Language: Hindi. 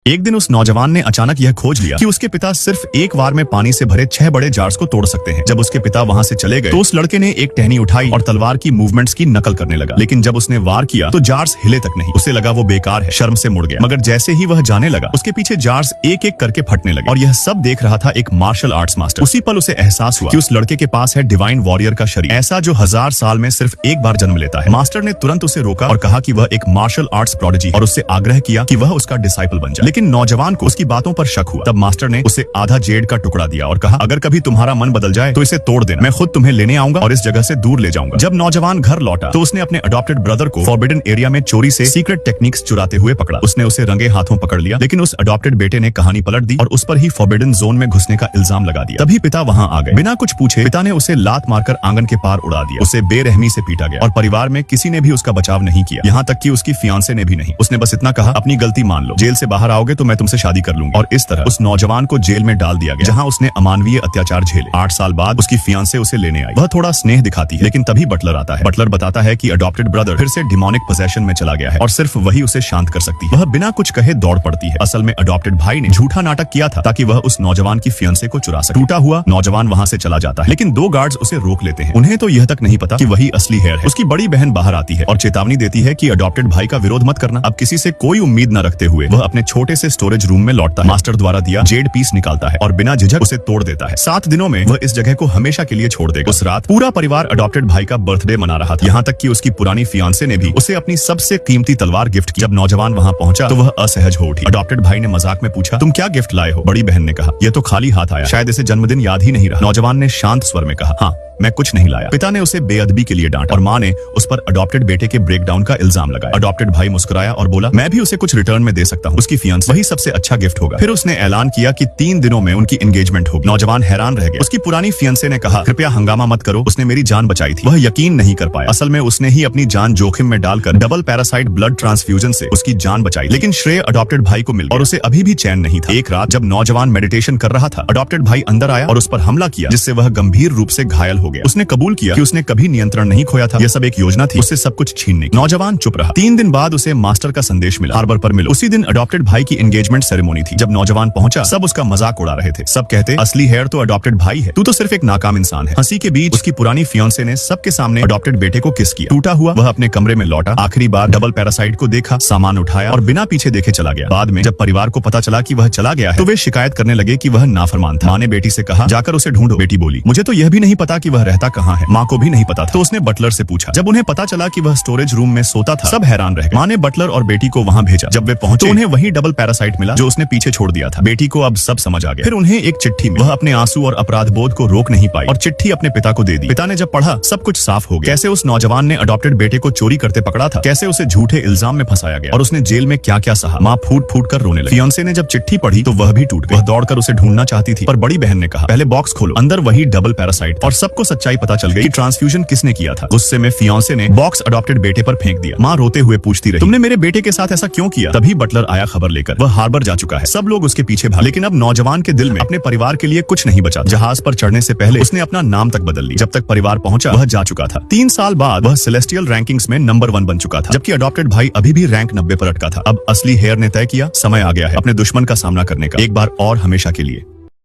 एक दिन उस नौजवान ने अचानक यह खोज लिया कि उसके पिता सिर्फ एक बार में पानी से भरे 6 बड़े जार्स को तोड़ सकते हैं। जब उसके पिता वहां से चले गए तो उस लड़के ने एक टहनी उठाई और तलवार की मूवमेंट्स की नकल करने लगा, लेकिन जब उसने वार किया तो जार्स हिले तक नहीं। उसे लगा वो बेकार है, शर्म से मुड़ गया। मगर जैसे ही वह जाने लगा उसके पीछे जार्स एक एक करके फटने लगे और यह सब देख रहा था एक मार्शल आर्ट्स मास्टर। उसी पल उसे एहसास हुआ कि उस लड़के के पास है डिवाइन वॉरियर का शरीर, ऐसा जो 1000 साल में सिर्फ एक बार जन्म लेता है। मास्टर ने तुरंत उसे रोका और कहा कि वह एक मार्शल आर्ट्स प्रोडिजी और उससे आग्रह किया कि वह उसका डिसाइपल बन जाए। लेकिन नौजवान को उसकी बातों पर शक हुआ। तब मास्टर ने उसे आधा जेड का टुकड़ा दिया और कहा, अगर कभी तुम्हारा मन बदल जाए तो इसे तोड़ देना, मैं खुद तुम्हें लेने आऊंगा और इस जगह से दूर ले जाऊंगा। जब नौजवान घर लौटा तो उसने अपने अडॉप्टेड ब्रदर को फॉरबिडन एरिया में चोरी से सीक्रेट टेक्निक्स चुराते हुए पकड़ा। उसने उसे रंगे हाथों पकड़ लिया, लेकिन उस अडॉप्टेड बेटे ने कहानी पलट दी और उस पर ही फॉरबिडन जोन में घुसने का इल्जाम लगा दिया। तभी पिता वहां आ गए। बिना कुछ पूछे पिता ने उसे लात मारकर आंगन के पार उड़ा दिया। उसे बेरहमी से पीटा गया और परिवार में किसी ने भी उसका बचाव नहीं किया, यहाँ तक कि उसकी फियांसे ने भी नहीं। उसने बस इतना कहा, अपनी गलती मान लो, जेल से बाहर आओगे तो मैं तुमसे शादी कर लूंगी। और इस तरह उस नौजवान को जेल में डाल दिया गया, जहां उसने अमानवीय अत्याचार झेले। 8 साल बाद उसकी फियांसे उसे लेने आई। वह थोड़ा स्नेह दिखाती है, लेकिन तभी बटलर आता है। बटलर बताता है कि अडॉप्टेड ब्रदर फिर से डिमोनिक पोजेशन में चला गया है और सिर्फ वही उसे शांत कर सकती है। वह बिना कुछ कहे दौड़ पड़ती है। असल में अडॉप्टेड भाई ने झूठा नाटक किया था ताकि वह उस नौजवान की फियांसे को चुरा सके। टूटा हुआ नौजवान वहां से चला जाता है, लेकिन 2 गार्ड्स उसे रोक लेते हैं। उन्हें तो यह तक नहीं पता कि वही असली हेयर है। उसकी बड़ी बहन बाहर आती है और चेतावनी देती है कि अडॉप्टेड भाई का विरोध मत करना। अब किसी से कोई उम्मीद न रखते हुए वह अपने छोटे से स्टोरेज रूम में लौटता है। मास्टर द्वारा दिया जेड पीस निकालता है और बिना झिझक उसे तोड़ देता है। 7 दिनों में वह इस जगह को हमेशा के लिए छोड़ देगा। उस रात पूरा परिवार अडॉप्टेड भाई का बर्थडे मना रहा था, यहाँ तक कि उसकी पुरानी फियांसे ने भी उसे अपनी सबसे कीमती तलवार गिफ्ट की। जब नौजवान वहाँ पहुंचा तो वह असहज हो उठी। अडॉप्टेड भाई ने मजाक में पूछा, तुम क्या गिफ्ट लाए हो? बड़ी बहन ने कहा, यह तो खाली हाथ आया, शायद इसे जन्मदिन याद ही नहीं रहा। नौजवान ने शांत स्वर में कहा, हाँ, मैं कुछ नहीं लाया। पिता ने उसे बेअदबी के लिए डांटा और माँ ने उस पर अडॉप्टेड बेटे के ब्रेकडाउन का इल्जाम लगाया। अडॉप्टेड भाई मुस्कुराया और बोला, मैं भी उसे कुछ रिटर्न में दे सकता हूँ, उसकी फियांसे, वही सबसे अच्छा गिफ्ट होगा। फिर उसने ऐलान किया कि 3 दिनों में उनकी एंगेजमेंट होगी। नौजवान हैरान रह गया। उसकी पुरानी फियांसे ने कहा, कृपया हंगामा मत करो, उसने मेरी जान बचाई थी। वह यकीन नहीं कर पाया। असल में उसने ही अपनी जान जोखिम में डालकर डबल पैरासाइट ब्लड ट्रांसफ्यूजन से उसकी जान बचाई, लेकिन श्रेय अडॉप्टेड भाई को मिल गया और उसे अभी भी चैन नहीं था। एक रात जब नौजवान मेडिटेशन कर रहा था, अडॉप्टेड भाई अंदर आया और उस पर हमला किया, जिससे वह गंभीर रूप से घायल हो गया। उसने कबूल कि उसने कभी नियंत्रण नहीं खोया था, यह सब एक योजना थी, उससे सब कुछ छीनने की। नौजवान चुप रहा। 3 दिन बाद उसे मास्टर का संदेश मिला, हार्बर पर मिलो। उसी दिन अडॉप्टेड भाई की एंगेजमेंट सेरेमनी थी। जब नौजवान पहुंचा सब उसका मजाक उड़ा रहे थे। सब कहते, असली हेयर तो अडॉप्टेड भाई है, तू तो सिर्फ एक नाकाम इंसान है। हंसी के बीच उसकी पुरानी फियांसे ने सबके सामने अडॉप्टेड बेटे को किस किया। टूटा हुआ वह अपने कमरे में लौटा, आखिरी बार डबल पैरासाइट को देखा, सामान उठाया और बिना पीछे देखे चला गया। बाद में जब परिवार को पता चला कि वह चला गया है तो वे शिकायत करने लगे कि वह नाफरमान था। माँ ने बेटी से कहा, जाकर उसे ढूंढो। बेटी बोली, मुझे तो यह भी नहीं पता कि वह रहता कहाँ है। माँ को भी नहीं पता था, तो उसने बटलर से पूछा। जब उन्हें पता चला कि वह स्टोरेज रूम में सोता था, सब हैरान रह गए। माँ ने बटलर और बेटी को वहां भेजा। जब वे पहुंचे तो उन्हें वही डबल पैरासाइट मिला जो उसने पीछे छोड़ दिया था। बेटी को अब सब समझ आ गया। फिर उन्हें एक चिट्ठी मिली। वह अपने आंसू और अपराध बोध को रोक नहीं पाई और चिट्ठी अपने पिता को दे दी। पिता ने जब पढ़ा सब कुछ साफ हो गया। कैसे उस नौजवान ने अडॉप्टेड बेटे को चोरी करते पकड़ा था, कैसे उसे झूठे इल्जाम में फंसाया गया और उसने जेल में क्या क्या सहा। माँ फूट फूट कर रोने लगी। फियांसे ने जब चिट्ठी पढ़ी तो वह भी टूट गई। वह दौड़कर उसे ढूंढना चाहती थी, पर बड़ी बहन ने कहा, पहले बॉक्स खोलो। अंदर वही डबल पैरासाइट और सबको सच्चाई पता चल गई कि ट्रांसफ्यूजन किसने किया था। गुस्से में फियांसे ने बॉक्स अडॉप्टेड बेटे पर फेंक दिया। माँ रोते हुए पूछती रही, तुमने मेरे बेटे के साथ ऐसा क्यों किया? तभी बटलर आया खबर लेकर, वह हार्बर जा चुका है। सब लोग उसके पीछे भागे, लेकिन अब नौजवान के दिल में अपने परिवार के लिए कुछ नहीं बचा। जहाज पर चढ़ने से पहले उसने अपना नाम तक बदल लिया। जब तक परिवार पहुंचा वह जा चुका था। 3 साल बाद वह सेलेस्टियल रैंकिंग्स में नंबर 1 बन चुका था, जबकि अडॉप्टेड भाई अभी भी रैंक 90 पर अटका था। अब असली हेयर ने तय किया, समय आ गया है अपने दुश्मन का सामना करने का, एक बार और हमेशा के लिए।